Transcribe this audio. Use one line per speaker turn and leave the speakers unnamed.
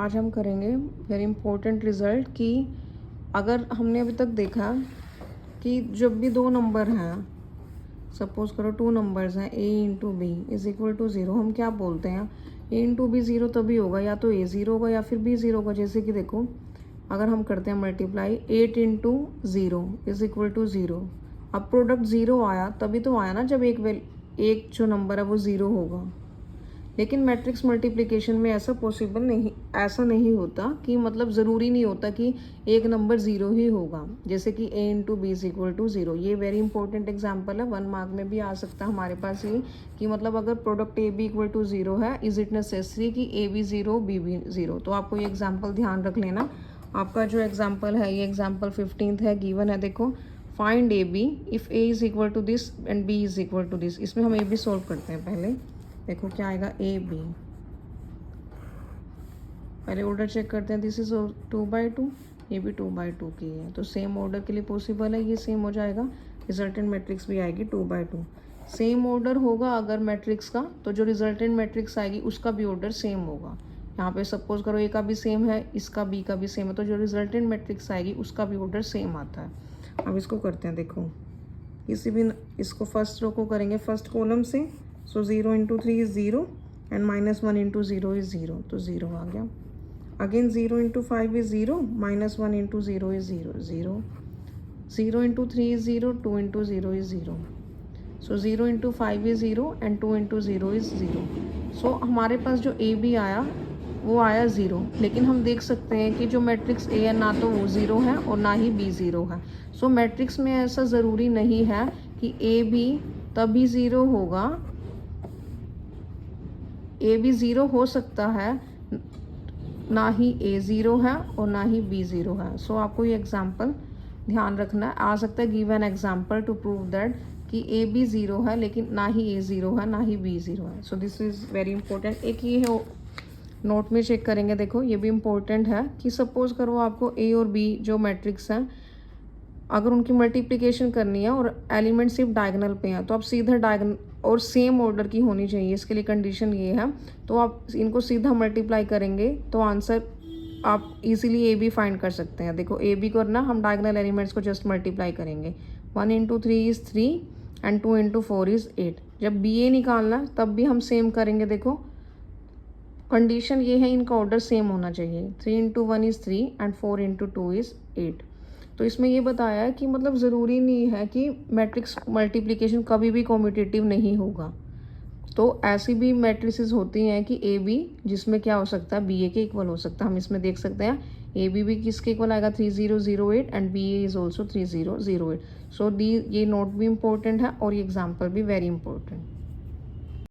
आज हम करेंगे वेरी इंपॉर्टेंट रिज़ल्ट कि अगर हमने अभी तक देखा कि जब भी दो नंबर हैं, सपोज करो टू नंबर्स हैं a into b is equal to zero, हम क्या बोलते हैं a इंटू बी ज़ीरो तभी होगा, या तो a ज़ीरो होगा या फिर b ज़ीरो होगा। जैसे कि देखो अगर हम करते हैं multiply 8 into zero is equal to zero, अब प्रोडक्ट ज़ीरो आया तभी तो आया ना जब एक जो नंबर है वो ज़ीरो होगा। लेकिन मैट्रिक्स मल्टीप्लिकेशन में ऐसा नहीं होता कि मतलब ज़रूरी नहीं होता कि एक नंबर ज़ीरो ही होगा। जैसे कि a into b is equal to zero, ये वेरी इंपॉर्टेंट एग्जांपल है, 1 मार्क में भी आ सकता है हमारे पास ये कि मतलब अगर product a b equal to zero है, इज़ इट नेसेसरी कि a भी ज़ीरो b भी ज़ीरो। तो आपको ये एग्जाम्पल ध्यान रख लेना। आपका जो एग्जाम्पल है ये एग्जाम्पल 15th है, गिवन है। देखो find A B if a is equal to this and b is equal to this. इसमें हम a b सॉल्व करते हैं। पहले देखो क्या आएगा, ए बी। पहले ऑर्डर चेक करते हैं, दिस इज 2/2, ये भी 2/2 की है, तो सेम ऑर्डर के लिए पॉसिबल है, ये सेम हो जाएगा। रिजल्टेंट मैट्रिक्स भी आएगी 2/2। सेम ऑर्डर होगा अगर मैट्रिक्स का, तो जो रिजल्टेंट मैट्रिक्स आएगी उसका भी ऑर्डर सेम होगा। यहाँ पे सपोज करो ए का भी सेम है, इसका बी का भी सेम है, तो जो रिजल्टेंट मैट्रिक्स आएगी उसका भी ऑर्डर सेम आता है। अब इसको करते हैं, देखो इसको फर्स्ट रो को करेंगे फर्स्ट कॉलम से। सो 0 into 3 is 0 and -1 into 0 is 0, तो 0 आ गया। Again 0 into 5 is 0, -1 into 0 is 0, 0। 0 into 3 is 0, 2 into 0 is 0। So 0 into 5 is 0 and 2 into 0 is 0। सो हमारे पास जो ए बी आया वो आया 0, लेकिन हम देख सकते हैं कि जो मैट्रिक्स ए है ना तो वो 0 है और ना ही बी 0 है। सो मैट्रिक्स में ऐसा ज़रूरी नहीं है कि ए बी तभी 0 होगा, ए भी ज़ीरो हो सकता है, ना ही ए ज़ीरो है और ना ही बी ज़ीरो है। सो आपको ये एग्जांपल ध्यान रखना है। आ सकता है give an example to prove that कि ए बी ज़ीरो है लेकिन ना ही ए ज़ीरो है ना ही बी ज़ीरो है। So this is very important. एक ये है, नोट में चेक करेंगे, देखो ये भी इम्पोर्टेंट है कि सपोज करो आपको ए और बी जो मैट्रिक्स हैं, अगर उनकी मल्टीप्लिकेशन करनी है और एलिमेंट सिर्फ डायगोनल पे हैं, तो आप सीधा डायगोनल और सेम ऑर्डर की होनी चाहिए, इसके लिए कंडीशन ये है। तो आप इनको सीधा मल्टीप्लाई करेंगे तो आंसर आप इजीली ए बी फाइंड कर सकते हैं। देखो ए बी करना, हम डायगोनल एलिमेंट्स को जस्ट मल्टीप्लाई करेंगे। 1 into 3 is 3 and 2 into 4 is 8। जब बी ए निकालना तब भी हम सेम करेंगे। देखो कंडीशन ये है, इनका ऑर्डर सेम होना चाहिए। 3 into 1 is 3 and 4 into 2 is 8। तो इसमें ये बताया है कि मतलब ज़रूरी नहीं है कि मैट्रिक्स मल्टीप्लिकेशन कभी भी कॉम्पिटिटिव नहीं होगा। तो ऐसी भी मैट्रिसेस होती हैं कि ए बी जिसमें क्या हो सकता है, बी ए के इक्वल हो सकता है। हम इसमें देख सकते हैं ए बी भी किसके इक्वल आएगा, 3008 and B A is also 3008। So the ये नोट भी इम्पोर्टेंट है और ये एग्जाम्पल भी वेरी इंपॉर्टेंट।